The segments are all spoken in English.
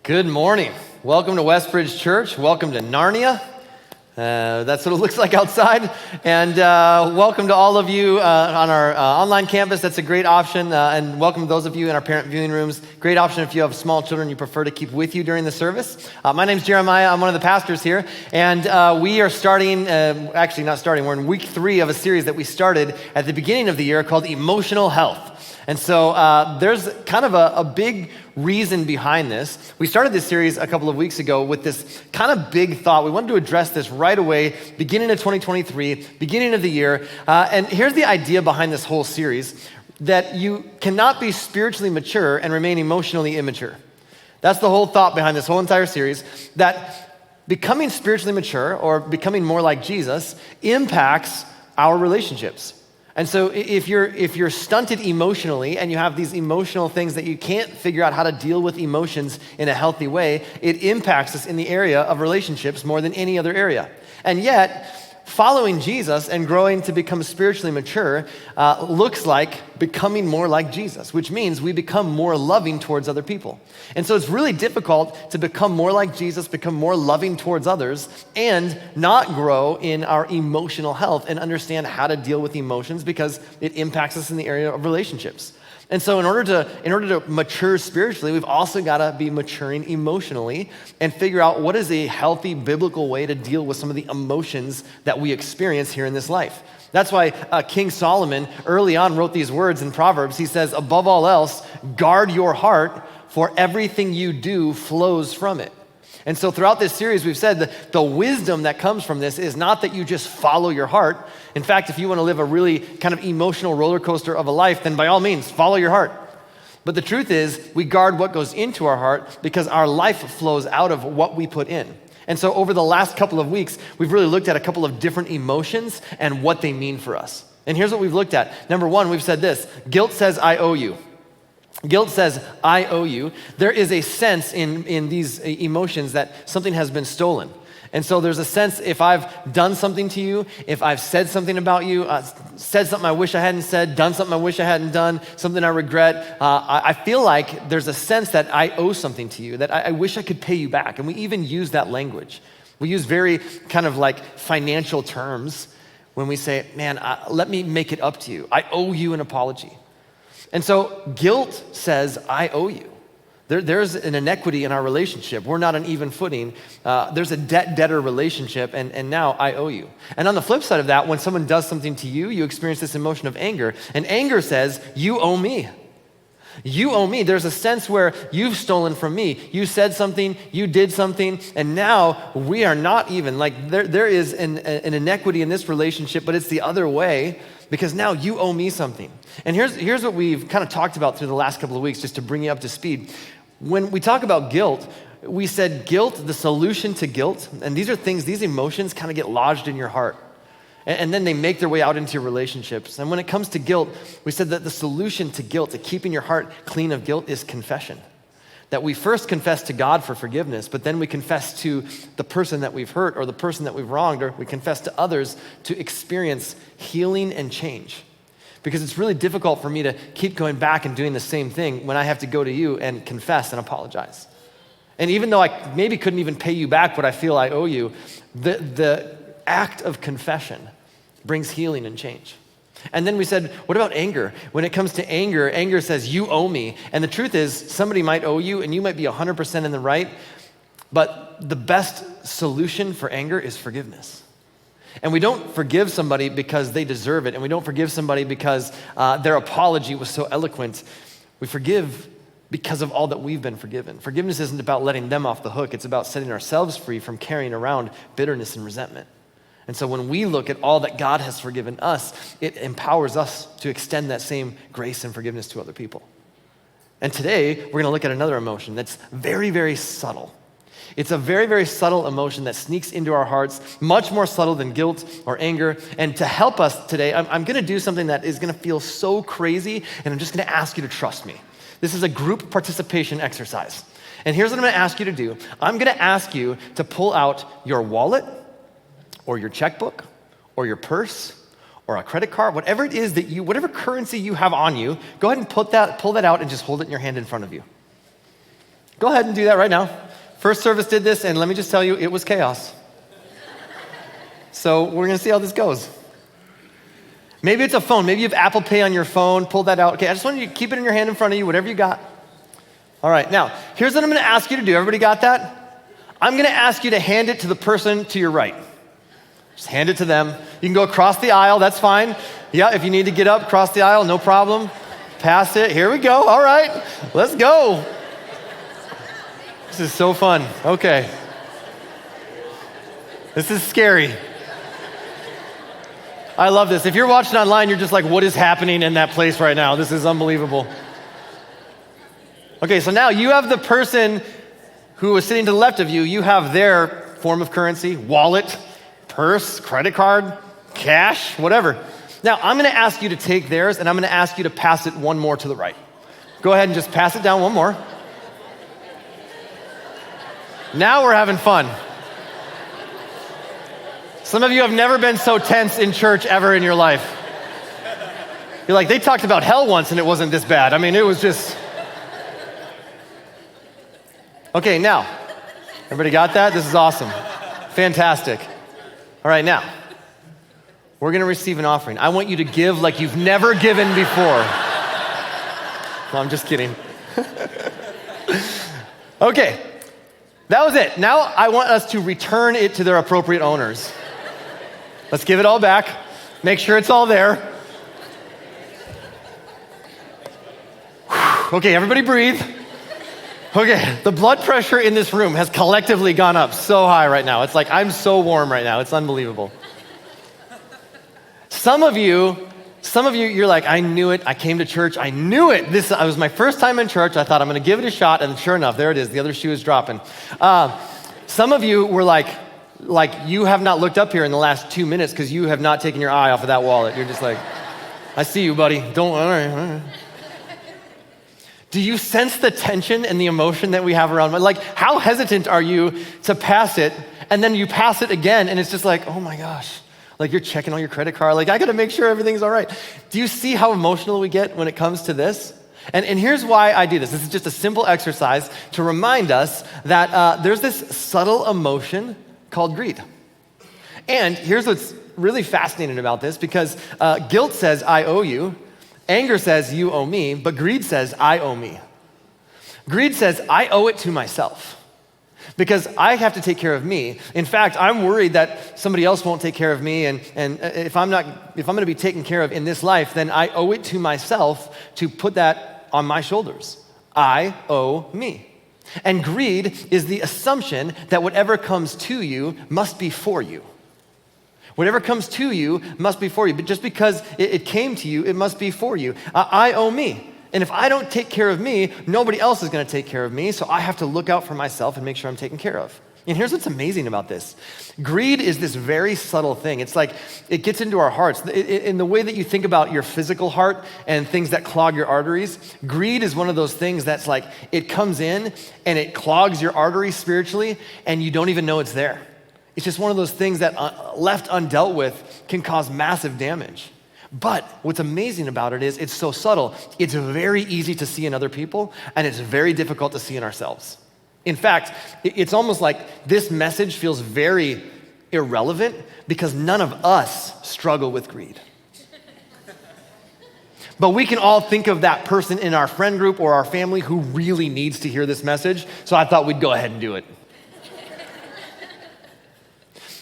Good morning. Welcome to Westbridge Church. Welcome to Narnia. That's what it looks like outside. And welcome to all of you on our online campus. That's a great option. And welcome to those of you in our parent viewing rooms. Great option if you have small children you prefer to keep with you during the service. My name's Jeremiah. I'm one of the pastors here. And we are starting, actually not starting, we're in week 3 of a series that we started at the beginning of the year called Emotional Health. And so there's kind of a big reason behind this. We started this series a couple of weeks ago with this kind of big thought. We wanted to address this right away, beginning of 2023, beginning of the year. And here's the idea behind this whole series, that you cannot be spiritually mature and remain emotionally immature. That's the whole thought behind this whole entire series, that becoming spiritually mature or becoming more like Jesus impacts our relationships. And so if you're stunted emotionally and you have these emotional things that you can't figure out how to deal with emotions in a healthy way, it impacts us in the area of relationships more than any other area. And yet, following Jesus and growing to become spiritually mature looks like becoming more like Jesus, which means we become more loving towards other people. And so it's really difficult to become more like Jesus, become more loving towards others, and not grow in our emotional health and understand how to deal with emotions because it impacts us in the area of relationships. And so in order to mature spiritually, we've also got to be maturing emotionally and figure out what is a healthy biblical way to deal with some of the emotions that we experience here in this life. That's why King Solomon early on wrote these words in Proverbs. He says, above all else, guard your heart, for everything you do flows from it. And so throughout this series, we've said that the wisdom that comes from this is not that you just follow your heart. In fact, if you want to live a really kind of emotional roller coaster of a life, then by all means, follow your heart. But the truth is, we guard what goes into our heart because our life flows out of what we put in. And so over the last couple of weeks, we've really looked at a couple of different emotions and what they mean for us. And here's what we've looked at. Number one, we've said this: guilt says, I owe you. Guilt says, I owe you. There is a sense in these emotions that something has been stolen. And so there's a sense if I've done something to you, if I've said something about you, said something I wish I hadn't said, done something I wish I hadn't done, something I regret, I feel like there's a sense that I owe something to you, that I wish I could pay you back. And we even use that language. We use very kind of like financial terms when we say, man, let me make it up to you. I owe you an apology. And so guilt says, I owe you. There's an inequity in our relationship. We're not on even footing. There's a debt-debtor relationship, and now I owe you. And on the flip side of that, when someone does something to you, you experience this emotion of anger. And anger says, you owe me. You owe me. There's a sense where you've stolen from me. You said something, you did something, and now we are not even. Like there is an inequity in this relationship, but it's the other way because now you owe me something. And here's what we've kind of talked about through the last couple of weeks just to bring you up to speed. When we talk about guilt, we said guilt, the solution to guilt, and these emotions kind of get lodged in your heart. And then they make their way out into your relationships. And when it comes to guilt, we said that the solution to guilt, to keeping your heart clean of guilt, is confession. That we first confess to God for forgiveness, but then we confess to the person that we've hurt or the person that we've wronged, or we confess to others to experience healing and change. Because it's really difficult for me to keep going back and doing the same thing when I have to go to you and confess and apologize. And even though I maybe couldn't even pay you back what I feel I owe you, the act of confession brings healing and change. And then we said, what about anger? When it comes to anger, anger says, you owe me. And the truth is, somebody might owe you and you might be 100% in the right, but the best solution for anger is forgiveness. And we don't forgive somebody because they deserve it, and we don't forgive somebody because their apology was so eloquent. We forgive because of all that we've been forgiven. Forgiveness isn't about letting them off the hook. It's about setting ourselves free from carrying around bitterness and resentment. And so when we look at all that God has forgiven us, it empowers us to extend that same grace and forgiveness to other people. And today, we're gonna look at another emotion that's very, very subtle. It's a very, very subtle emotion that sneaks into our hearts, much more subtle than guilt or anger. And to help us today, I'm gonna do something that is gonna feel so crazy, and I'm just gonna ask you to trust me. This is a group participation exercise. And here's what I'm gonna ask you to do. I'm gonna ask you to pull out your wallet, or your checkbook, or your purse, or a credit card, whatever it is that whatever currency you have on you, go ahead and pull that out and just hold it in your hand in front of you. Go ahead and do that right now. First service did this, and let me just tell you, it was chaos. So we're gonna see how this goes. Maybe it's a phone. Maybe you have Apple Pay on your phone. Pull that out. Okay, I just want you to keep it in your hand in front of you, whatever you got. All right, now, here's what I'm gonna ask you to do. Everybody got that? I'm gonna ask you to hand it to the person to your right. Just hand it to them. You can go across the aisle, that's fine. Yeah, if you need to get up, cross the aisle, no problem. Pass it, here we go. All right, let's go. This is so fun, okay. This is scary. I love this. If you're watching online, you're just like, what is happening in that place right now? This is unbelievable. Okay, so now you have the person who is sitting to the left of you. You have their form of currency, wallet, purse, credit card, cash, whatever. Now, I'm gonna ask you to take theirs, and I'm gonna ask you to pass it one more to the right. Go ahead and just pass it down one more. Now we're having fun. Some of you have never been so tense in church ever in your life. You're like, they talked about hell once and it wasn't this bad. I mean, it was just... Okay, now, everybody got that? This is awesome. Fantastic. All right, now, we're gonna receive an offering. I want you to give like you've never given before. No, I'm just kidding. Okay, that was it. Now I want us to return it to their appropriate owners. Let's give it all back. Make sure it's all there. Okay, everybody breathe. Okay, the blood pressure in this room has collectively gone up so high right now. It's like, I'm so warm right now. It's unbelievable. Some of you, you're like, I knew it. I came to church. I knew it. It was my first time in church. I thought I'm going to give it a shot. And sure enough, there it is. The other shoe is dropping. Some of you were like you have not looked up here in the last 2 minutes because you have not taken your eye off of that wallet. You're just like, I see you, buddy. All right. Do you sense the tension and the emotion that we have around? Like, how hesitant are you to pass it, and then you pass it again, and it's just like, oh my gosh. Like, you're checking on your credit card. Like, I gotta make sure everything's all right. Do you see how emotional we get when it comes to this? And here's why I do this. This is just a simple exercise to remind us that there's this subtle emotion called greed. And here's what's really fascinating about this, because guilt says, I owe you. Anger says, you owe me. But greed says, I owe me. Greed says, I owe it to myself, because I have to take care of me. In fact, I'm worried that somebody else won't take care of me, and if I'm gonna be taken care of in this life, then I owe it to myself to put that on my shoulders. I owe me. And greed is the assumption that whatever comes to you must be for you. Whatever comes to you must be for you. But just because it came to you, it must be for you. I owe me. And if I don't take care of me, nobody else is going to take care of me. So I have to look out for myself and make sure I'm taken care of. And here's what's amazing about this. Greed is this very subtle thing. It's like it gets into our hearts. In the way that you think about your physical heart and things that clog your arteries, greed is one of those things that's like it comes in and it clogs your arteries spiritually, and you don't even know it's there. It's just one of those things that left undealt with can cause massive damage. But what's amazing about it is it's so subtle. It's very easy to see in other people, and it's very difficult to see in ourselves. In fact, it's almost like this message feels very irrelevant because none of us struggle with greed. But we can all think of that person in our friend group or our family who really needs to hear this message, so I thought we'd go ahead and do it.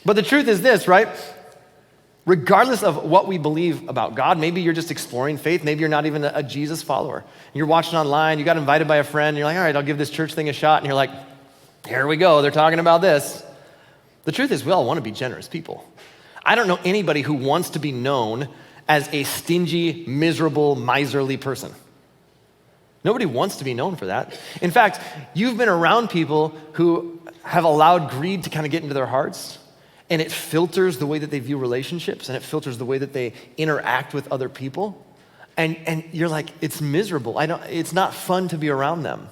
But the truth is this, right? Regardless of what we believe about God, maybe you're just exploring faith, maybe you're not even a Jesus follower. You're watching online, you got invited by a friend, and you're like, all right, I'll give this church thing a shot, and you're like, here we go, they're talking about this. The truth is we all want to be generous people. I don't know anybody who wants to be known as a stingy, miserable, miserly person. Nobody wants to be known for that. In fact, you've been around people who have allowed greed to kind of get into their hearts, and it filters the way that they view relationships, and it filters the way that they interact with other people. And you're like, it's miserable. It's not fun to be around them.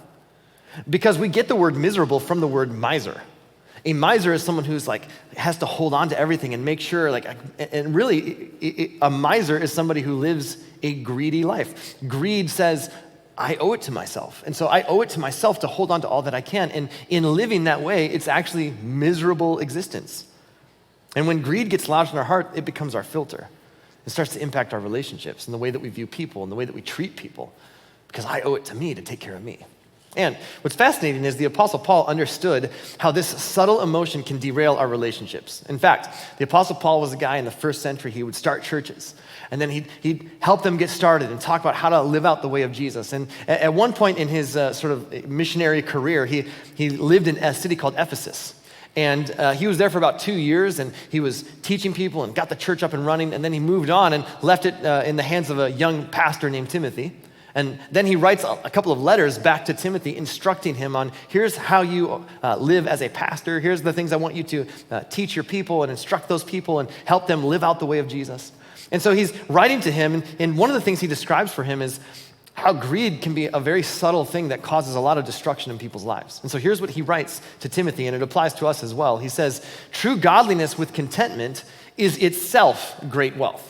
Because we get the word miserable from the word miser. A miser is someone who's like, has to hold on to everything and make sure, and really, a miser is somebody who lives a greedy life. Greed says, I owe it to myself. And so I owe it to myself to hold on to all that I can. And in living that way, it's actually miserable existence. And when greed gets lodged in our heart, it becomes our filter. It starts to impact our relationships and the way that we view people and the way that we treat people, because I owe it to me to take care of me. And what's fascinating is the Apostle Paul understood how this subtle emotion can derail our relationships. In fact, the Apostle Paul was a guy in the first century. He would start churches, and then he'd help them get started and talk about how to live out the way of Jesus. And at one point in his sort of missionary career, he lived in a city called Ephesus. And he was there for about 2 years, and he was teaching people and got the church up and running, and then he moved on and left it in the hands of a young pastor named Timothy. And then he writes a couple of letters back to Timothy instructing him on, here's how you live as a pastor. Here's the things I want you to teach your people and instruct those people and help them live out the way of Jesus. And so he's writing to him, and one of the things he describes for him is how greed can be a very subtle thing that causes a lot of destruction in people's lives. And so here's what he writes to Timothy, and it applies to us as well. He says, true godliness with contentment is itself great wealth.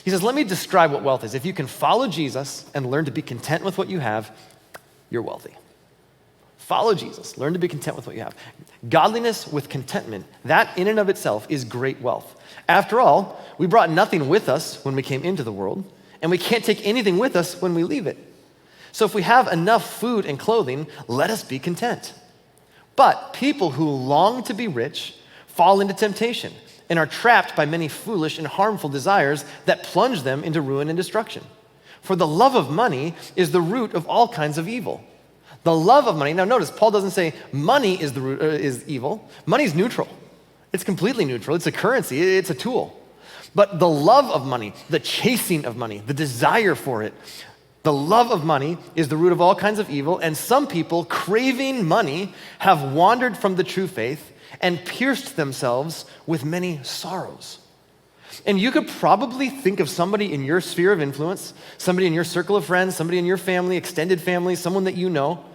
He says, let me describe what wealth is. If you can follow Jesus and learn to be content with what you have, you're wealthy. Follow Jesus, learn to be content with what you have. Godliness with contentment, that in and of itself is great wealth. After all, we brought nothing with us when we came into the world, and we can't take anything with us when we leave it. So if we have enough food and clothing, let us be content. But people who long to be rich fall into temptation and are trapped by many foolish and harmful desires that plunge them into ruin and destruction. For the love of money is the root of all kinds of evil. The love of money, now notice, Paul doesn't say money is the root, is evil. Money's neutral. It's completely neutral. It's a currency, it's a tool. But the love of money, the chasing of money, the desire for it, the love of money is the root of all kinds of evil, and some people craving money have wandered from the true faith and pierced themselves with many sorrows. And you could probably think of somebody in your sphere of influence, somebody in your circle of friends, somebody in your family, extended family, someone that you know,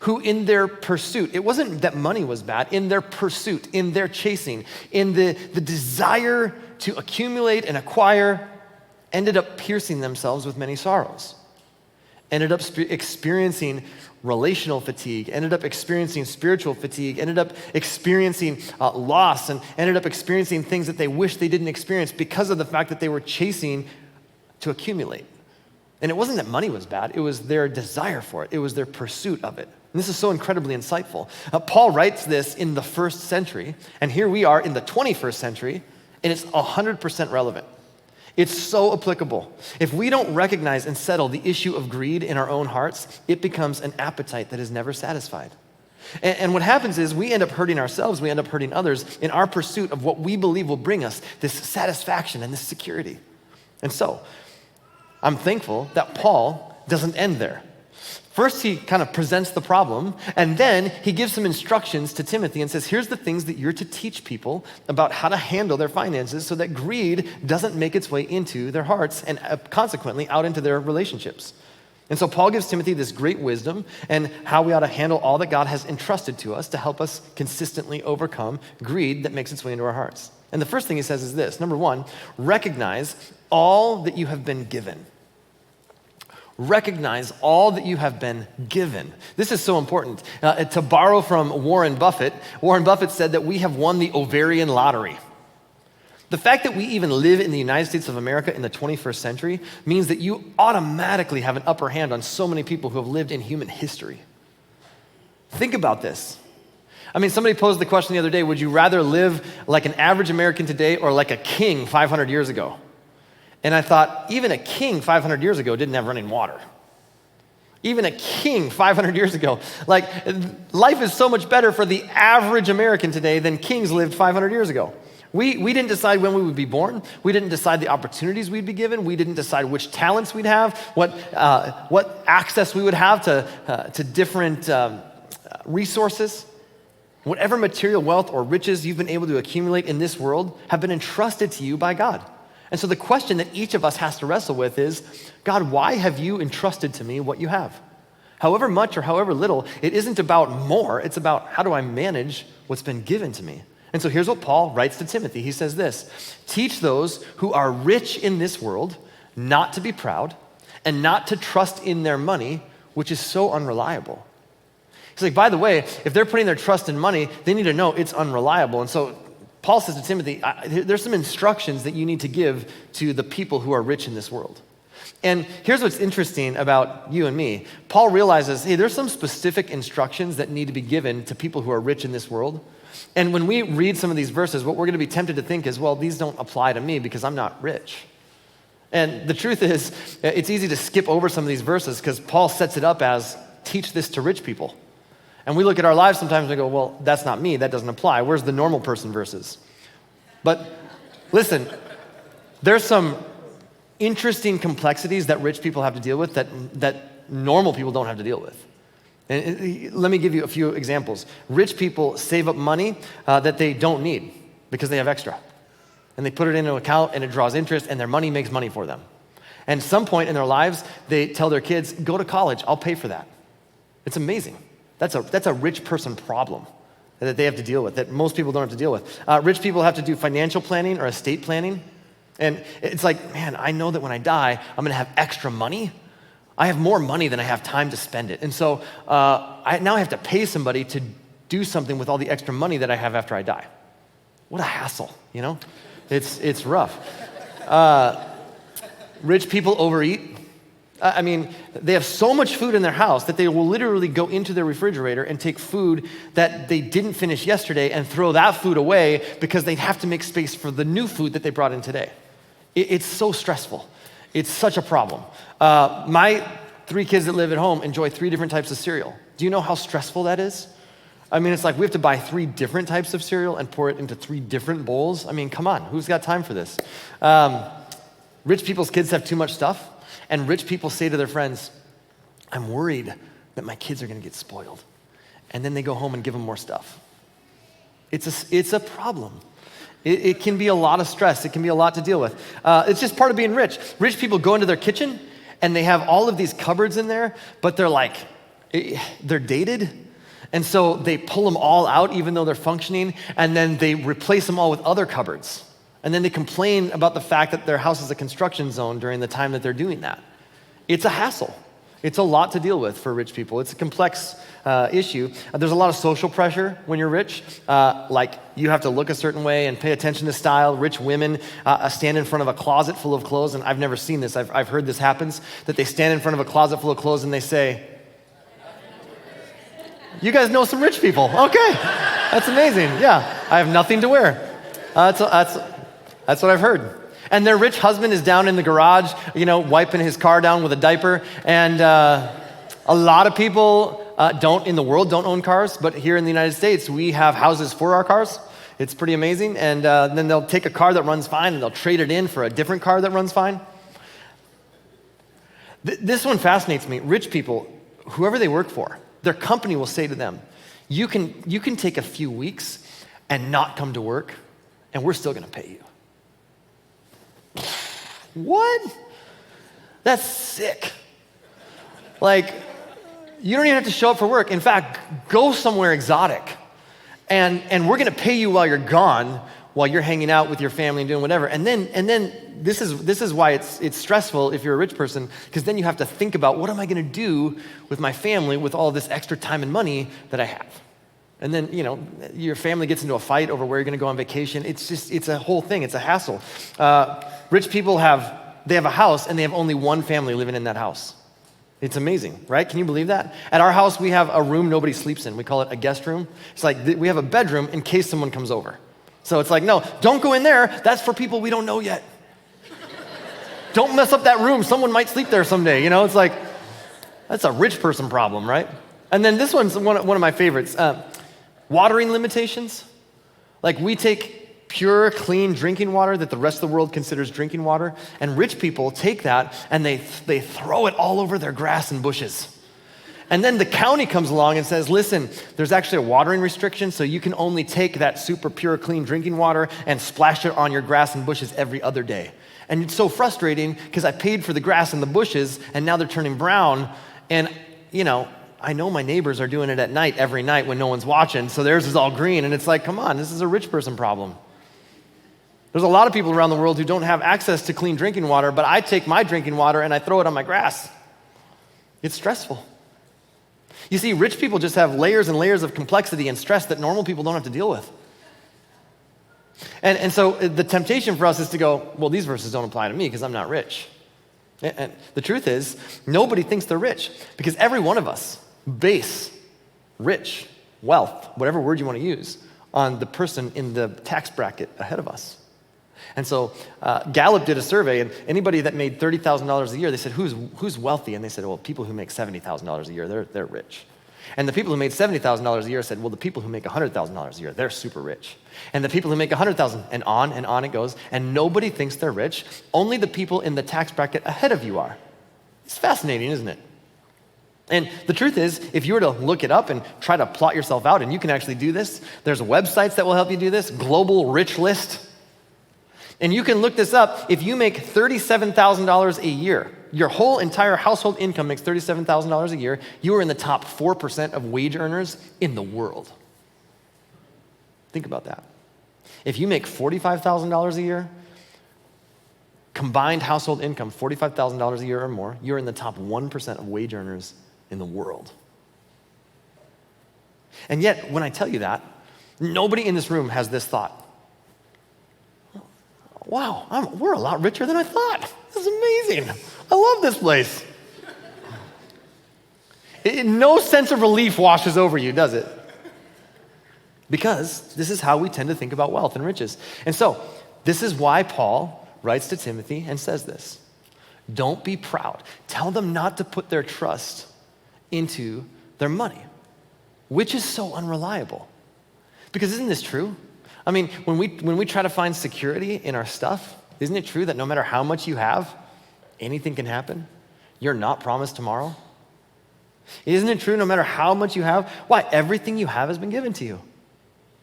who in their pursuit, it wasn't that money was bad, in their pursuit, in their chasing, in the desire to accumulate and acquire, ended up piercing themselves with many sorrows. Ended up experiencing relational fatigue, ended up experiencing spiritual fatigue, ended up experiencing loss, and ended up experiencing things that they wish they didn't experience because of the fact that they were chasing to accumulate. And it wasn't that money was bad, it was their desire for it, it was their pursuit of it. And this is so incredibly insightful. Paul writes this in the first century, and here we are in the 21st century, and it's 100% relevant. It's so applicable. If we don't recognize and settle the issue of greed in our own hearts, it becomes an appetite that is never satisfied. And what happens is we end up hurting ourselves, we end up hurting others in our pursuit of what we believe will bring us this satisfaction and this security. And so, I'm thankful that Paul doesn't end there. First, he kind of presents the problem, and then he gives some instructions to Timothy and says, here's the things that you're to teach people about how to handle their finances so that greed doesn't make its way into their hearts and consequently out into their relationships. And so Paul gives Timothy this great wisdom and how we ought to handle all that God has entrusted to us to help us consistently overcome greed that makes its way into our hearts. And the first thing he says is this: number one, recognize all that you have been given. Recognize all that you have been given. This is so important. To borrow from Warren Buffett said that we have won the ovarian lottery. The fact that we even live in the United States of America in the 21st century means that you automatically have an upper hand on so many people who have lived in human history. Think about this. I mean, somebody posed the question the other day, would you rather live like an average American today or like a king 500 years ago? And I thought, even a king 500 years ago didn't have running water. Even a king 500 years ago. Like, life is so much better for the average American today than kings lived 500 years ago. We didn't decide when we would be born. We didn't decide the opportunities we'd be given. We didn't decide which talents we'd have, what access we would have to different resources. Whatever material wealth or riches you've been able to accumulate in this world have been entrusted to you by God. And so the question that each of us has to wrestle with is, God, why have you entrusted to me what you have? However much or however little, it isn't about more, it's about how do I manage what's been given to me? And so here's what Paul writes to Timothy. He says this: teach those who are rich in this world not to be proud and not to trust in their money, which is so unreliable. He's like, by the way, if they're putting their trust in money, they need to know it's unreliable. And so Paul says to Timothy, there's some instructions that you need to give to the people who are rich in this world. And here's what's interesting about you and me. Paul realizes, hey, there's some specific instructions that need to be given to people who are rich in this world. And when we read some of these verses, what we're going to be tempted to think is, well, these don't apply to me because I'm not rich. And the truth is, it's easy to skip over some of these verses because Paul sets it up as, teach this to rich people. And we look at our lives sometimes and we go, well, that's not me, that doesn't apply. Where's the normal person verses? But listen, there's some interesting complexities that rich people have to deal with that normal people don't have to deal with. And let me give you a few examples. Rich people save up money that they don't need because they have extra. And they put it into an account and it draws interest and their money makes money for them. And at some point in their lives, they tell their kids, go to college, I'll pay for that. It's amazing. That's a rich person problem that they have to deal with, that most people don't have to deal with. Rich people have to do financial planning or estate planning. And it's like, man, I know that when I die, I'm gonna have extra money. I have more money than I have time to spend it. And so I now have to pay somebody to do something with all the extra money that I have after I die. What a hassle, you know? It's rough. Rich people overeat. I mean, they have so much food in their house that they will literally go into their refrigerator and take food that they didn't finish yesterday and throw that food away because they have to make space for the new food that they brought in today. It's so stressful. It's such a problem. My 3 kids that live at home enjoy 3 different types of cereal. Do you know how stressful that is? I mean, it's like we have to buy 3 different types of cereal and pour it into 3 different bowls. I mean, come on, who's got time for this? Rich people's kids have too much stuff. And rich people say to their friends, I'm worried that my kids are gonna get spoiled. And then they go home and give them more stuff. It's a problem. It can be a lot of stress. It can be a lot to deal with. It's just part of being rich. Rich people go into their kitchen and they have all of these cupboards in there, but they're dated. And so they pull them all out even though they're functioning, and then they replace them all with other cupboards. And then they complain about the fact that their house is a construction zone during the time that they're doing that. It's a hassle. It's a lot to deal with for rich people. It's a complex issue. There's a lot of social pressure when you're rich. Like you have to look a certain way and pay attention to style. Rich women stand in front of a closet full of clothes, and I've never seen this. I've heard this happens, that they stand in front of a closet full of clothes and they say, you guys know some rich people. Okay, that's amazing. Yeah, I have nothing to wear. That's what I've heard. And their rich husband is down in the garage, wiping his car down with a diaper. And a lot of people in the world don't own cars, but here in the United States, we have houses for our cars. It's pretty amazing. And then they'll take a car that runs fine and they'll trade it in for a different car that runs fine. This one fascinates me. Rich people, whoever they work for, their company will say to them, you can take a few weeks and not come to work, and we're still gonna pay you. What? That's sick. Like, you don't even have to show up for work. In fact, go somewhere exotic. And we're gonna pay you while you're gone, while you're hanging out with your family and doing whatever. And then this is why it's stressful if you're a rich person, because then you have to think about, what am I gonna do with my family with all this extra time and money that I have? And then, your family gets into a fight over where you're gonna go on vacation. It's a whole thing, it's a hassle. Rich people have a house and they have only one family living in that house. It's amazing, right? Can you believe that? At our house, we have a room nobody sleeps in. We call it a guest room. It's like we have a bedroom in case someone comes over. So it's like, no, don't go in there. That's for people we don't know yet. Don't mess up that room. Someone might sleep there someday. It's like, that's a rich person problem, right? And then this one's one of my favorites. Watering limitations. Like we take pure, clean drinking water that the rest of the world considers drinking water, and rich people take that and they throw it all over their grass and bushes. And then the county comes along and says, listen, there's actually a watering restriction, so you can only take that super pure, clean drinking water and splash it on your grass and bushes every other day. And it's so frustrating because I paid for the grass and the bushes and now they're turning brown. And, I know my neighbors are doing it at night every night when no one's watching, so theirs is all green. And it's like, come on, this is a rich person problem. There's a lot of people around the world who don't have access to clean drinking water, but I take my drinking water and I throw it on my grass. It's stressful. You see, rich people just have layers and layers of complexity and stress that normal people don't have to deal with. And so the temptation for us is to go, well, these verses don't apply to me because I'm not rich. And the truth is, nobody thinks they're rich because every one of us base rich, wealth, whatever word you want to use, on the person in the tax bracket ahead of us. And so Gallup did a survey, and anybody that made $30,000 a year, they said, who's wealthy? And they said, well, people who make $70,000 a year, they're rich. And the people who made $70,000 a year said, well, the people who make $100,000 a year, they're super rich. And the people who make $100,000, and on it goes, and nobody thinks they're rich. Only the people in the tax bracket ahead of you are. It's fascinating, isn't it? And the truth is, if you were to look it up and try to plot yourself out, and you can actually do this, there's websites that will help you do this, Global Rich List. And you can look this up. If you make $37,000 a year, your whole entire household income makes $37,000 a year, you are in the top 4% of wage earners in the world. Think about that. If you make $45,000 a year, combined household income, $45,000 a year or more, you're in the top 1% of wage earners in the world. And yet, when I tell you that, nobody in this room has this thought. Wow, we're a lot richer than I thought. This is amazing. I love this place. No sense of relief washes over you, does it? Because this is how we tend to think about wealth and riches. And so, this is why Paul writes to Timothy and says this. Don't be proud. Tell them not to put their trust into their money, which is so unreliable. Because isn't this true? I mean, when we try to find security in our stuff, isn't it true that no matter how much you have, anything can happen? You're not promised tomorrow. Isn't it true no matter how much you have? Why? Everything you have has been given to you.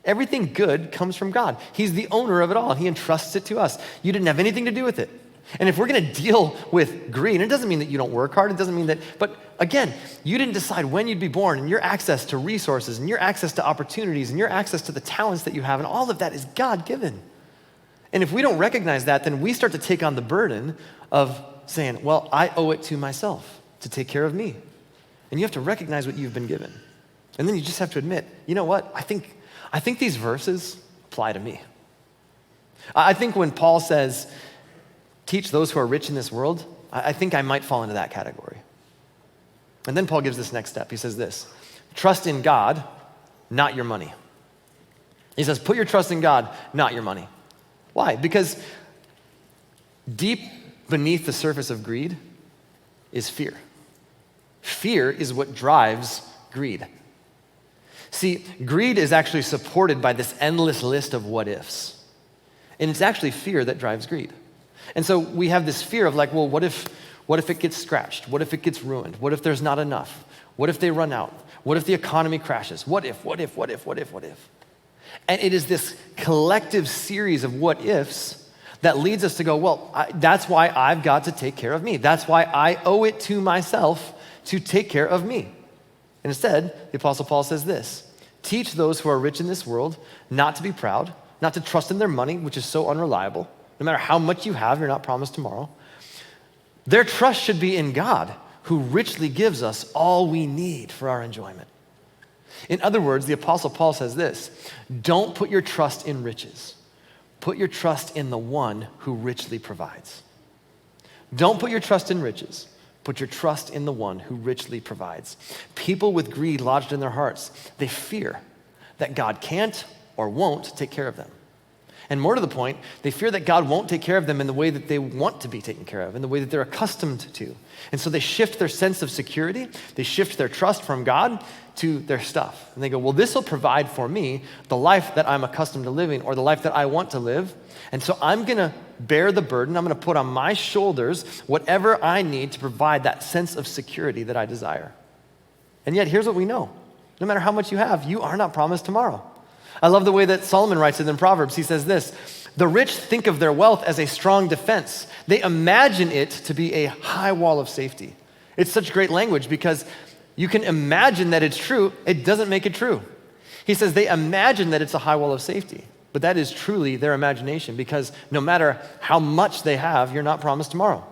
Everything good comes from God. He's the owner of it all, and he entrusts it to us. You didn't have anything to do with it. And if we're going to deal with greed, it doesn't mean that you don't work hard. It doesn't mean that, but again, you didn't decide when you'd be born, and your access to resources, and your access to opportunities, and your access to the talents that you have, and all of that is God-given. And if we don't recognize that, then we start to take on the burden of saying, well, I owe it to myself to take care of me. And you have to recognize what you've been given. And then you just have to admit, you know what? I think these verses apply to me. I think when Paul says, teach those who are rich in this world, I think I might fall into that category. And then Paul gives this next step. He says this, trust in God, not your money. He says, put your trust in God, not your money. Why? Because deep beneath the surface of greed is fear. Fear is what drives greed. See, greed is actually supported by this endless list of what ifs. And it's actually fear that drives greed. And so we have this fear of like, well, what if it gets scratched? What if it gets ruined? What if there's not enough? What if they run out? What if the economy crashes? What if? And it is this collective series of what ifs that leads us to go, well, that's why I've got to take care of me. That's why I owe it to myself to take care of me. And instead, the Apostle Paul says this, teach those who are rich in this world not to be proud, not to trust in their money, which is so unreliable. No matter how much you have, you're not promised tomorrow. Their trust should be in God, who richly gives us all we need for our enjoyment. In other words, the Apostle Paul says this, don't put your trust in riches. Put your trust in the one who richly provides. Don't put your trust in riches. Put your trust in the one who richly provides. People with greed lodged in their hearts, they fear that God can't or won't take care of them. And more to the point, they fear that God won't take care of them in the way that they want to be taken care of, in the way that they're accustomed to. And so they shift their sense of security, they shift their trust from God to their stuff. And they go, well, this will provide for me the life that I'm accustomed to living or the life that I want to live. And so I'm going to bear the burden. I'm going to put on my shoulders whatever I need to provide that sense of security that I desire. And yet, here's what we know. No matter how much you have, you are not promised tomorrow. I love the way that Solomon writes it in Proverbs. He says this, the rich think of their wealth as a strong defense. They imagine it to be a high wall of safety. It's such great language because you can imagine that it's true. It doesn't make it true. He says they imagine that it's a high wall of safety, but that is truly their imagination because no matter how much they have, you're not promised tomorrow.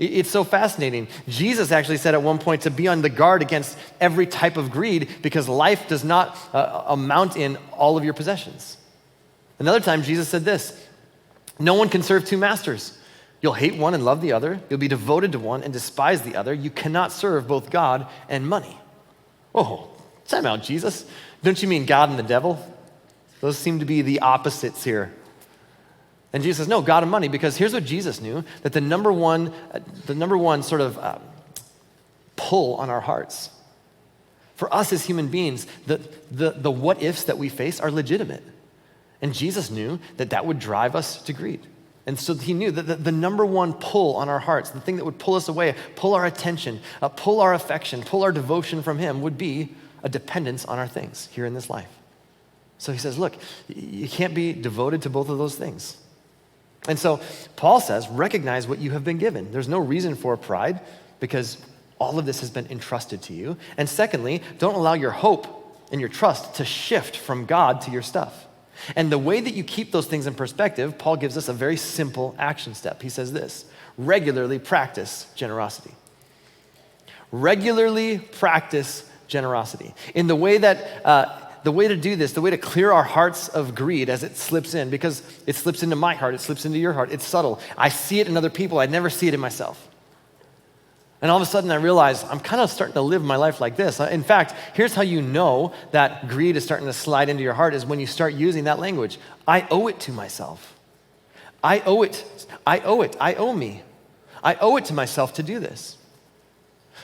It's so fascinating. Jesus actually said at one point to be on the guard against every type of greed because life does not amount in all of your possessions. Another time, Jesus said this, no one can serve two masters. You'll hate one and love the other. You'll be devoted to one and despise the other. You cannot serve both God and money. Oh, time out, Jesus. Don't you mean God and the devil? Those seem to be the opposites here. And Jesus says, no, God and money, because here's what Jesus knew, that the number one sort of pull on our hearts. For us as human beings, the what ifs that we face are legitimate. And Jesus knew that that would drive us to greed. And so he knew that the number one pull on our hearts, the thing that would pull us away, pull our attention, pull our affection, pull our devotion from him would be a dependence on our things here in this life. So he says, look, you can't be devoted to both of those things. And so Paul says, recognize what you have been given. There's no reason for pride because all of this has been entrusted to you. And secondly, don't allow your hope and your trust to shift from God to your stuff. And the way that you keep those things in perspective, Paul gives us a very simple action step. He says this, regularly practice generosity. Regularly practice generosity. In the way that, the way to do this, the way to clear our hearts of greed as it slips in, because it slips into my heart, it slips into your heart, it's subtle. I see it in other people, I never see it in myself. And all of a sudden I realize I'm kind of starting to live my life like this. In fact, here's how you know that greed is starting to slide into your heart is when you start using that language. I owe it to myself. I owe it. I owe it. I owe me. I owe it to myself to do this.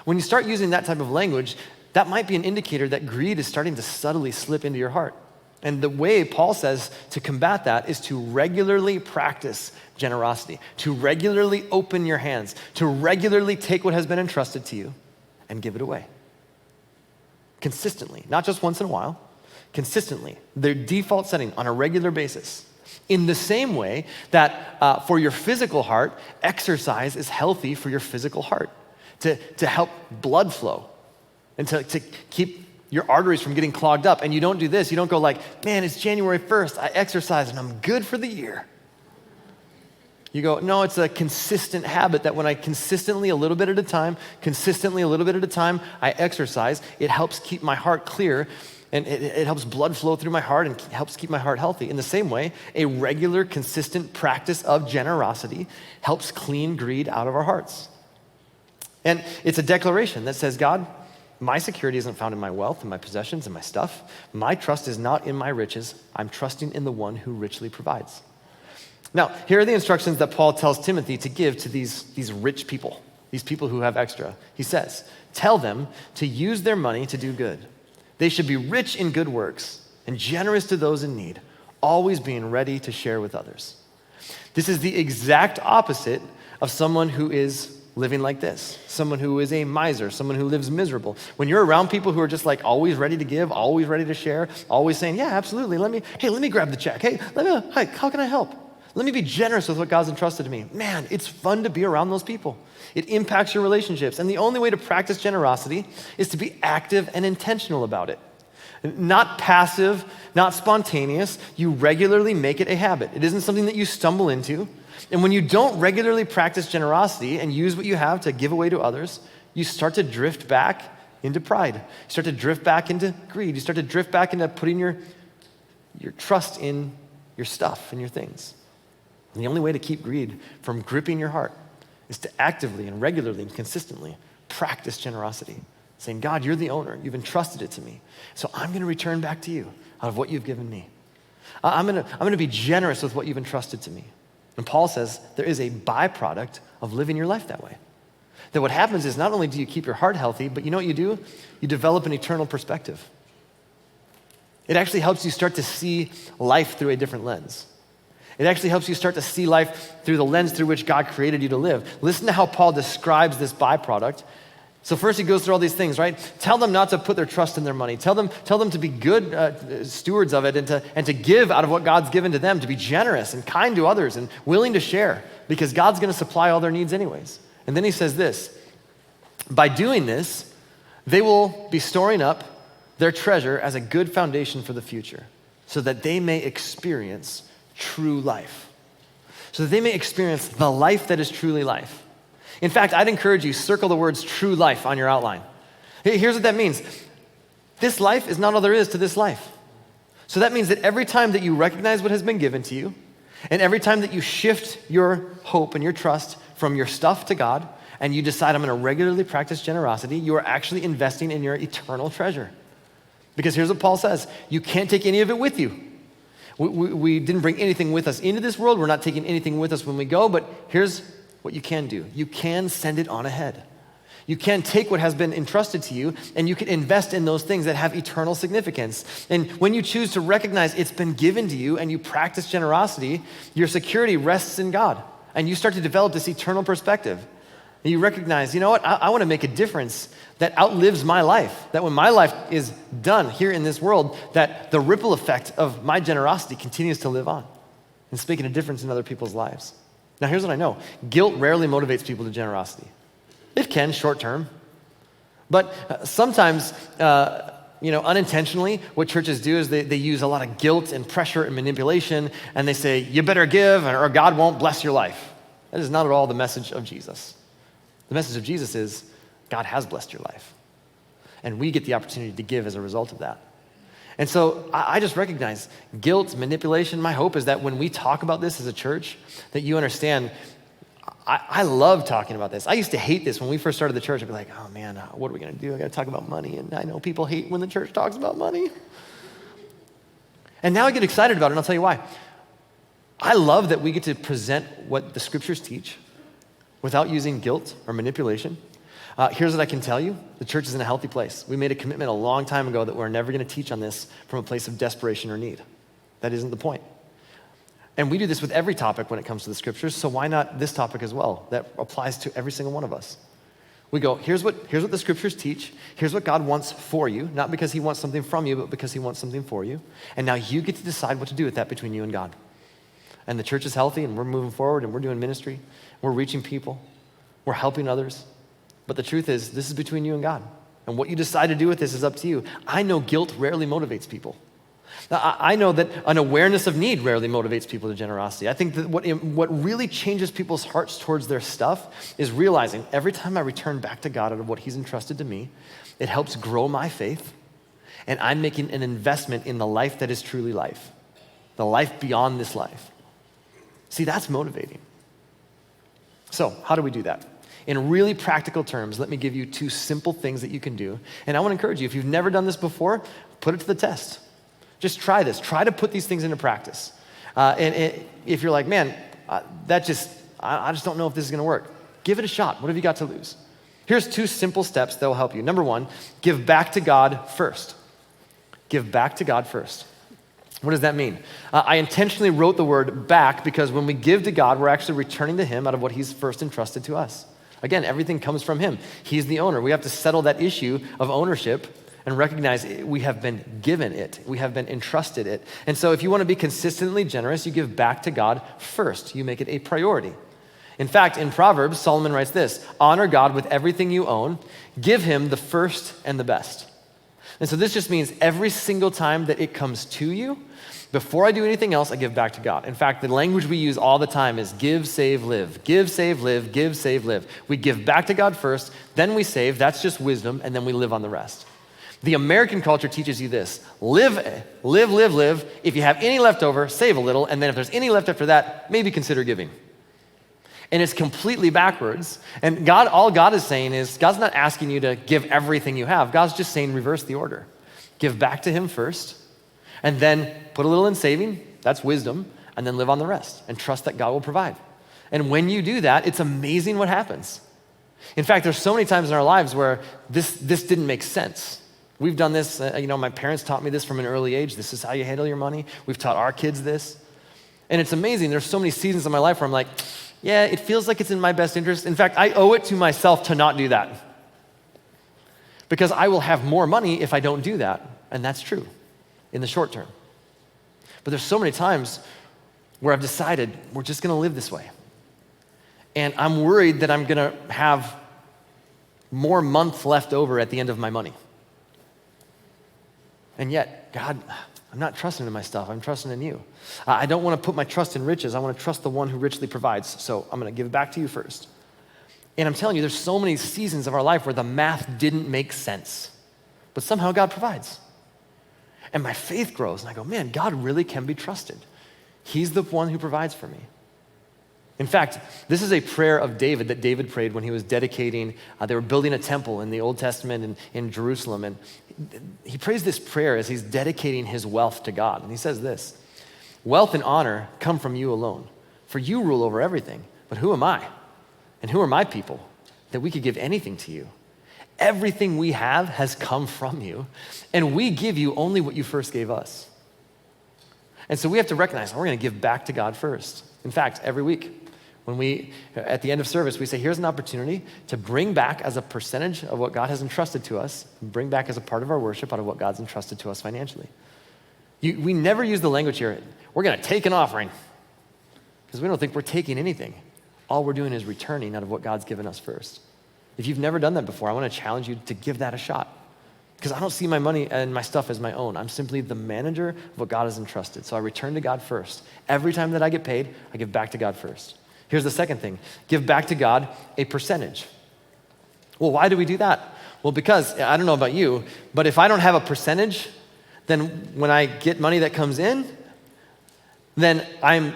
When you start using that type of language, that might be an indicator that greed is starting to subtly slip into your heart. And the way Paul says to combat that is to regularly practice generosity, to regularly open your hands, to regularly take what has been entrusted to you and give it away. Consistently, not just once in a while, consistently, their default setting on a regular basis. In the same way that for your physical heart, exercise is healthy for your physical heart, to help blood flow and to keep your arteries from getting clogged up. And you don't do this. You don't go like, man, it's January 1st. I exercise and I'm good for the year. You go, no, it's a consistent habit that when I consistently, a little bit at a time, I exercise, it helps keep my heart clear and it helps blood flow through my heart and helps keep my heart healthy. In the same way, a regular, consistent practice of generosity helps clean greed out of our hearts. And it's a declaration that says, God, my security isn't found in my wealth and my possessions and my stuff. My trust is not in my riches. I'm trusting in the one who richly provides. Now, here are the instructions that Paul tells Timothy to give to these rich people, these people who have extra. He says, tell them to use their money to do good. They should be rich in good works and generous to those in need, always being ready to share with others. This is the exact opposite of someone who is living like this, someone who is a miser, someone who lives miserable. When you're around people who are just like always ready to give, always ready to share, always saying, yeah, absolutely, let me grab the check. Hey, how can I help? Let me be generous with what God's entrusted to me. Man, it's fun to be around those people. It impacts your relationships. And the only way to practice generosity is to be active and intentional about it. Not passive, not spontaneous. You regularly make it a habit. It isn't something that you stumble into. And when you don't regularly practice generosity and use what you have to give away to others, you start to drift back into pride. You start to drift back into greed. You start to drift back into putting your trust in your stuff and your things. And the only way to keep greed from gripping your heart is to actively and regularly and consistently practice generosity. Saying, God, you're the owner. You've entrusted it to me. So I'm going to return back to you out of what you've given me. I'm going to be generous with what you've entrusted to me. And Paul says there is a byproduct of living your life that way. That what happens is not only do you keep your heart healthy, but you know what you do? You develop an eternal perspective. It actually helps you start to see life through a different lens. It actually helps you start to see life through the lens through which God created you to live. Listen to how Paul describes this byproduct. So first he goes through all these things, right? Tell them not to put their trust in their money. Tell them to be good stewards of it and to give out of what God's given to them, to be generous and kind to others and willing to share because God's going to supply all their needs anyways. And then he says this, by doing this, they will be storing up their treasure as a good foundation for the future so that they may experience true life. So that they may experience the life that is truly life. In fact, I'd encourage you, circle the words true life on your outline. Here's what that means. This life is not all there is to this life. So that means that every time that you recognize what has been given to you, and every time that you shift your hope and your trust from your stuff to God, and you decide I'm going to regularly practice generosity, you are actually investing in your eternal treasure. Because here's what Paul says, you can't take any of it with you. We didn't bring anything with us into this world. We're not taking anything with us when we go, but here's what you can do. You can send it on ahead. You can take what has been entrusted to you and you can invest in those things that have eternal significance. And when you choose to recognize it's been given to you and you practice generosity, your security rests in God. And you start to develop this eternal perspective. And you recognize, you know what, I want to make a difference that outlives my life. That when my life is done here in this world, that the ripple effect of my generosity continues to live on. And it's making a difference in other people's lives. Now here's what I know. Guilt rarely motivates people to generosity. It can, short term. But sometimes, unintentionally, what churches do is they use a lot of guilt and pressure and manipulation, and they say, you better give or God won't bless your life. That is not at all the message of Jesus. The message of Jesus is, God has blessed your life. And we get the opportunity to give as a result of that. And so I just recognize guilt, manipulation. My hope is that when we talk about this as a church, that you understand, I love talking about this. I used to hate this when we first started the church. I'd be like, oh man, what are we going to do? I got to talk about money. And I know people hate when the church talks about money. And now I get excited about it, and I'll tell you why. I love that we get to present what the scriptures teach without using guilt or manipulation. Here's what I can tell you. The church is in a healthy place. We made a commitment a long time ago that we're never going to teach on this from a place of desperation or need. That isn't the point. And we do this with every topic when it comes to the scriptures, so why not this topic as well? That applies to every single one of us. We go, here's what the scriptures teach. Here's what God wants for you, not because he wants something from you, but because he wants something for you. And now you get to decide what to do with that between you and God. And the church is healthy, and we're moving forward, and we're doing ministry. We're reaching people. We're helping others. But the truth is, this is between you and God. And what you decide to do with this is up to you. I know guilt rarely motivates people. Now, I know that an awareness of need rarely motivates people to generosity. I think that what really changes people's hearts towards their stuff is realizing every time I return back to God out of what he's entrusted to me, it helps grow my faith, and I'm making an investment in the life that is truly life, the life beyond this life. See, that's motivating. So, how do we do that? In really practical terms, let me give you 2 simple things that you can do. And I want to encourage you, if you've never done this before, put it to the test. Just try this. Try to put these things into practice. And if you're like, man, I just don't know if this is going to work, give it a shot. What have you got to lose? Here's 2 simple steps that will help you. Number 1, give back to God first. Give back to God first. What does that mean? I intentionally wrote the word back because when we give to God, we're actually returning to him out of what he's first entrusted to us. Again, everything comes from him. He's the owner. We have to settle that issue of ownership and recognize we have been given it. We have been entrusted it. And so if you want to be consistently generous, you give back to God first. You make it a priority. In fact, in Proverbs, Solomon writes this, honor God with everything you own, give him the first and the best. And so this just means every single time that it comes to you, before I do anything else, I give back to God. In fact, the language we use all the time is give, save, live. Give, save, live, give, save, live. We give back to God first, then we save, that's just wisdom, and then we live on the rest. The American culture teaches you this, live. If you have any left over, save a little, and then if there's any left after that, maybe consider giving. And it's completely backwards. And God, all God is saying is, God's not asking you to give everything you have. God's just saying reverse the order. Give back to him first, and then put a little in saving, that's wisdom, and then live on the rest and trust that God will provide. And when you do that, it's amazing what happens. In fact, there's so many times in our lives where this didn't make sense. We've done this, my parents taught me this from an early age. This is how you handle your money. We've taught our kids this. And it's amazing. There's so many seasons in my life where I'm like, yeah, it feels like it's in my best interest. In fact, I owe it to myself to not do that. Because I will have more money if I don't do that. And that's true in the short term. But there's so many times where I've decided we're just going to live this way. And I'm worried that I'm going to have more months left over at the end of my money. And yet, God, I'm not trusting in my stuff. I'm trusting in you. I don't want to put my trust in riches. I want to trust the one who richly provides. So I'm going to give it back to you first. And I'm telling you, there's so many seasons of our life where the math didn't make sense, but somehow God provides. And my faith grows, and I go, man, God really can be trusted. He's the one who provides for me. In fact, this is a prayer of David that David prayed when he was dedicating, they were building a temple in the Old Testament in Jerusalem, and he prays this prayer as he's dedicating his wealth to God. And he says this, wealth and honor come from you alone, for you rule over everything. But who am I? And who are my people that we could give anything to you? Everything we have has come from you, and we give you only what you first gave us. And so we have to recognize we're going to give back to God first. In fact, every week, when we, at the end of service, we say, here's an opportunity to bring back as a percentage of what God has entrusted to us, bring back as a part of our worship out of what God's entrusted to us financially. We never use the language here, we're going to take an offering, because we don't think we're taking anything. All we're doing is returning out of what God's given us first. If you've never done that before, I want to challenge you to give that a shot, because I don't see my money and my stuff as my own. I'm simply the manager of what God has entrusted. So I return to God first. Every time that I get paid, I give back to God first. Here's the second thing. Give back to God a percentage. Well, why do we do that? Well, because, I don't know about you, but if I don't have a percentage, then when I get money that comes in, then I'm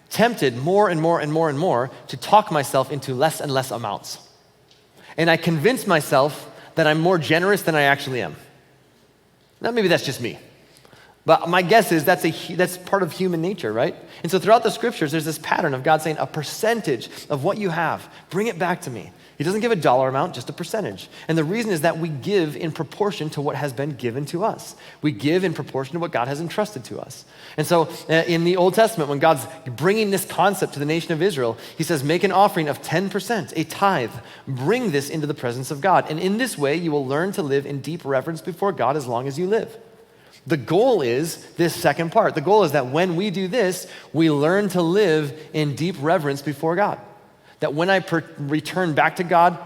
tempted more and more and more and more to talk myself into less and less amounts. And I convince myself that I'm more generous than I actually am. Now, maybe that's just me. But my guess is that's part of human nature, right? And so throughout the scriptures, there's this pattern of God saying a percentage of what you have, bring it back to me. He doesn't give a dollar amount, just a percentage. And the reason is that we give in proportion to what has been given to us. We give in proportion to what God has entrusted to us. And so in the Old Testament, when God's bringing this concept to the nation of Israel, he says, make an offering of 10%, a tithe. Bring this into the presence of God. And in this way, you will learn to live in deep reverence before God as long as you live. The goal is this second part. The goal is that when we do this, we learn to live in deep reverence before God. That when I return back to God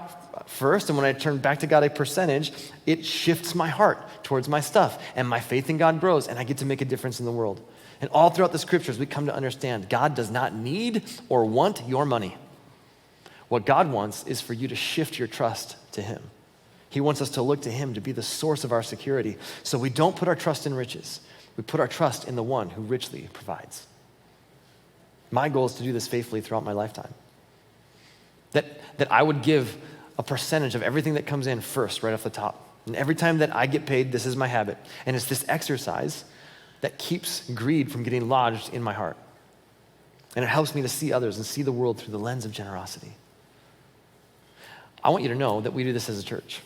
first, and when I turn back to God a percentage, it shifts my heart towards my stuff, and my faith in God grows, and I get to make a difference in the world. And all throughout the scriptures, we come to understand God does not need or want your money. What God wants is for you to shift your trust to him. He wants us to look to him to be the source of our security. So we don't put our trust in riches. We put our trust in the one who richly provides. My goal is to do this faithfully throughout my lifetime. That I would give a percentage of everything that comes in first, right off the top. And every time that I get paid, this is my habit. And it's this exercise that keeps greed from getting lodged in my heart. And it helps me to see others and see the world through the lens of generosity. I want you to know that we do this as a church.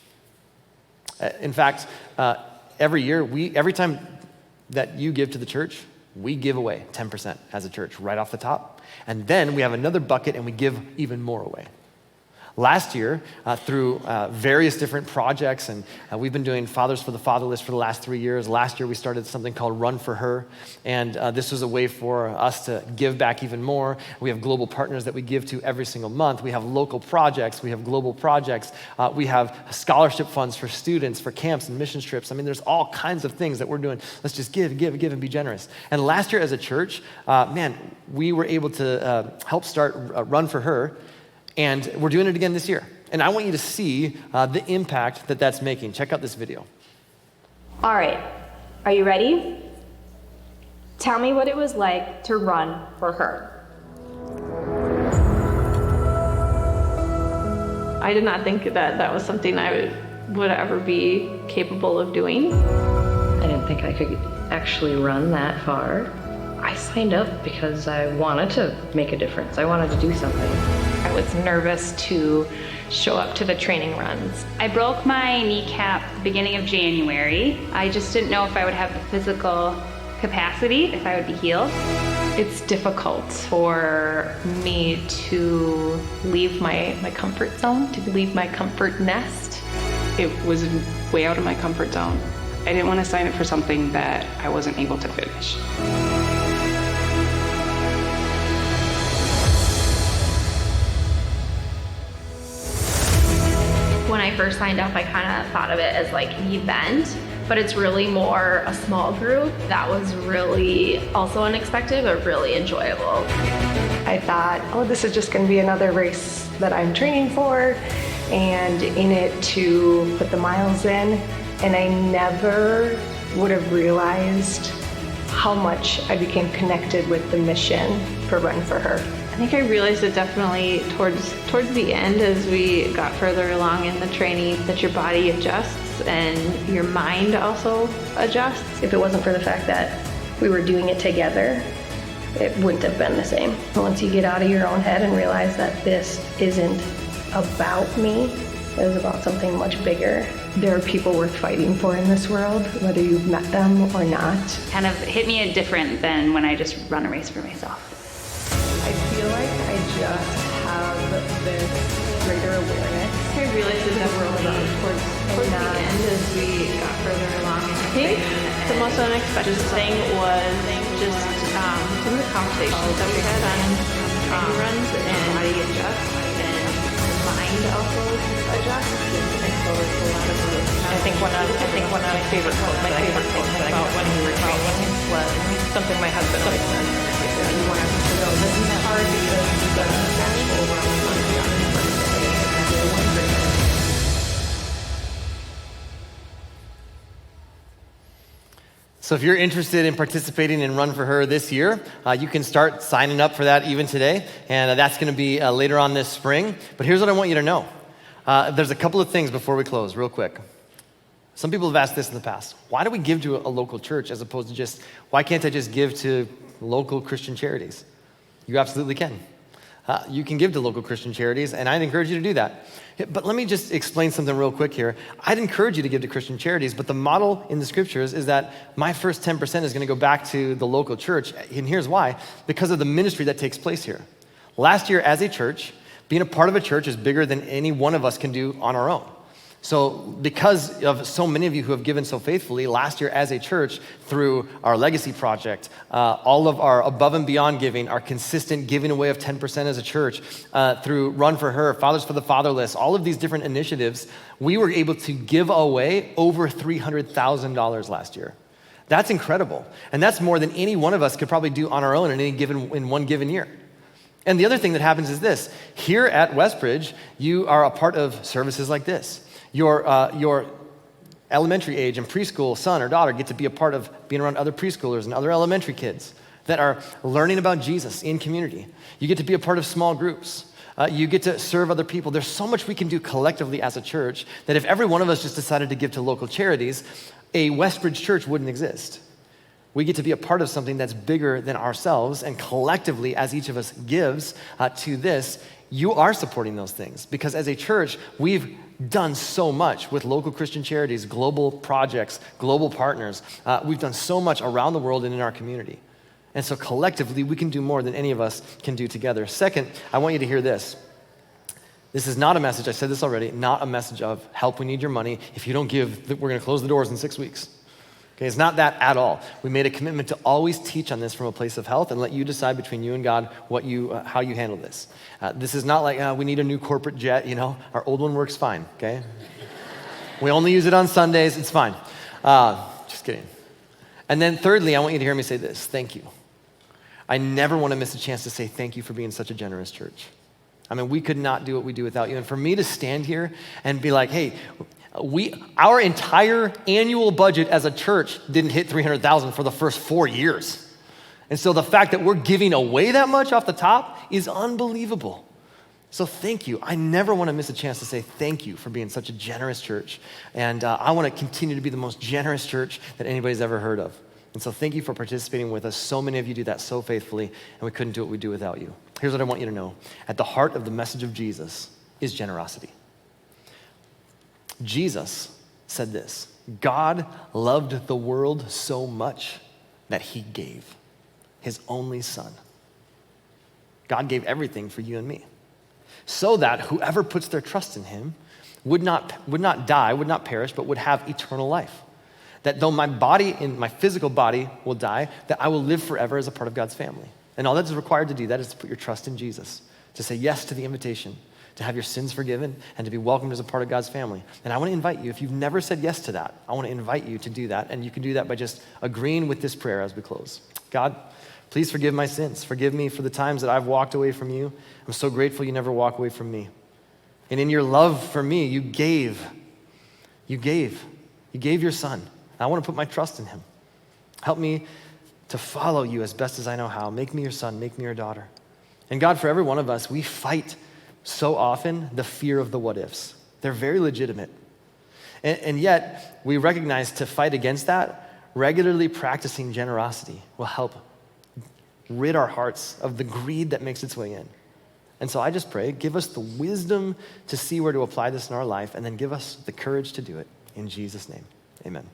In fact, every year, every time that you give to the church, we give away 10% as a church right off the top. And then we have another bucket and we give even more away. Last year, through various different projects, and we've been doing Fathers for the Fatherless for the last 3 years. Last year, we started something called Run for Her, and this was a way for us to give back even more. We have global partners that we give to every single month. We have local projects. We have global projects. We have scholarship funds for students, for camps and mission trips. I mean, there's all kinds of things that we're doing. Let's just give, and be generous. And last year as a church, we were able to help start Run for Her, and we're doing it again this year. And I want you to see the impact that that's making. Check out this video. All right, are you ready? Tell me what it was like to run for her. I did not think that was something I would ever be capable of doing. I didn't think I could actually run that far. I signed up because I wanted to make a difference. I wanted to do something. I was nervous to show up to the training runs. I broke my kneecap at the beginning of January. I just didn't know if I would have the physical capacity, if I would be healed. It's difficult for me to leave my comfort zone, to leave my comfort nest. It was way out of my comfort zone. I didn't want to sign up for something that I wasn't able to finish. When I first signed up, I kind of thought of it as like an event, but it's really more a small group. That was really also unexpected, but really enjoyable. I thought, oh, this is just going to be another race that I'm training for, and in it to put the miles in, and I never would have realized how much I became connected with the mission for Run for Her. I think I realized it definitely towards the end as we got further along in the training that your body adjusts and your mind also adjusts. If it wasn't for the fact that we were doing it together, it wouldn't have been the same. Once you get out of your own head and realize that this isn't about me, it is about something much bigger. There are people worth fighting for in this world, whether you've met them or not. Kind of hit me different than when I just run a race for myself. I feel like I just have this greater awareness. I realized it definitely towards the end as we got further along. I think the most unexpected thing was just some of the conversations that we had on training runs and body adjusts and mind also adjusts. And so it's a lot of I think one of my favorite things about when we were training was something my husband always said. You want to know this is hard because the actual run was done for today and you're wondering. So if you're interested in participating in Run for Her this year, you can start signing up for that even today, and that's going to be later on this spring. But here's what I want you to know. There's a couple of things before we close, real quick. Some people have asked this in the past. Why do we give to a local church as opposed to why can't I just give to local Christian charities? You absolutely can. You can give to local Christian charities, and I'd encourage you to do that. But let me just explain something real quick here. I'd encourage you to give to Christian charities, but the model in the scriptures is that my first 10% is going to go back to the local church, and here's why. Because of the ministry that takes place here. Last year as a church, being a part of a church is bigger than any one of us can do on our own. So because of so many of you who have given so faithfully, last year as a church, through our legacy project, all of our above and beyond giving, our consistent giving away of 10% as a church, through Run for Her, Fathers for the Fatherless, all of these different initiatives, we were able to give away over $300,000 last year. That's incredible. And that's more than any one of us could probably do on our own in one given year. And the other thing that happens is this. Here at Westbridge, you are a part of services like this. Your elementary age and preschool son or daughter get to be a part of being around other preschoolers and other elementary kids that are learning about Jesus in community. You get to be a part of small groups. You get to serve other people. There's so much we can do collectively as a church that if every one of us just decided to give to local charities, a Westbridge church wouldn't exist. We get to be a part of something that's bigger than ourselves, and collectively, as each of us gives to this, you are supporting those things. Because as a church, we've done so much with local Christian charities, global projects, global partners. We've done so much around the world and in our community. And so collectively, we can do more than any of us can do together. Second, I want you to hear this. This is not a message, I said this already, not a message of help, we need your money. If you don't give, we're going to close the doors in 6 weeks. Okay, it's not that at all. We made a commitment to always teach on this from a place of health and let you decide between you and God how you handle this. This is not like we need a new corporate jet, our old one works fine, okay? We only use it on Sundays, it's fine. Just kidding. And then thirdly, I want you to hear me say this, thank you. I never want to miss a chance to say thank you for being such a generous church. I mean, we could not do what we do without you. And for me to stand here and be like, hey, our entire annual budget as a church didn't hit $300,000 for the first 4 years. And so the fact that we're giving away that much off the top is unbelievable. So thank you. I never want to miss a chance to say thank you for being such a generous church. And I want to continue to be the most generous church that anybody's ever heard of. And so thank you for participating with us. So many of you do that so faithfully, and we couldn't do what we do without you. Here's what I want you to know. At the heart of the message of Jesus is generosity. Jesus said this, God loved the world so much that he gave his only son. God gave everything for you and me so that whoever puts their trust in him would not die, would not perish, but would have eternal life. That though my physical body will die, that I will live forever as a part of God's family. And all that is required to do that is to put your trust in Jesus, to say yes to the invitation, to have your sins forgiven, and to be welcomed as a part of God's family. And I want to invite you, if you've never said yes to that, I want to invite you to do that. And you can do that by just agreeing with this prayer as we close. God, please forgive my sins. Forgive me for the times that I've walked away from you. I'm so grateful you never walk away from me. And in your love for me, you gave your son. I want to put my trust in him. Help me to follow you as best as I know how. Make me your son, make me your daughter. And God, for every one of us, we fight so often the fear of the what ifs. They're very legitimate. And yet, we recognize to fight against that, regularly practicing generosity will help rid our hearts of the greed that makes its way in. And so I just pray, give us the wisdom to see where to apply this in our life, and then give us the courage to do it. In Jesus' name, amen.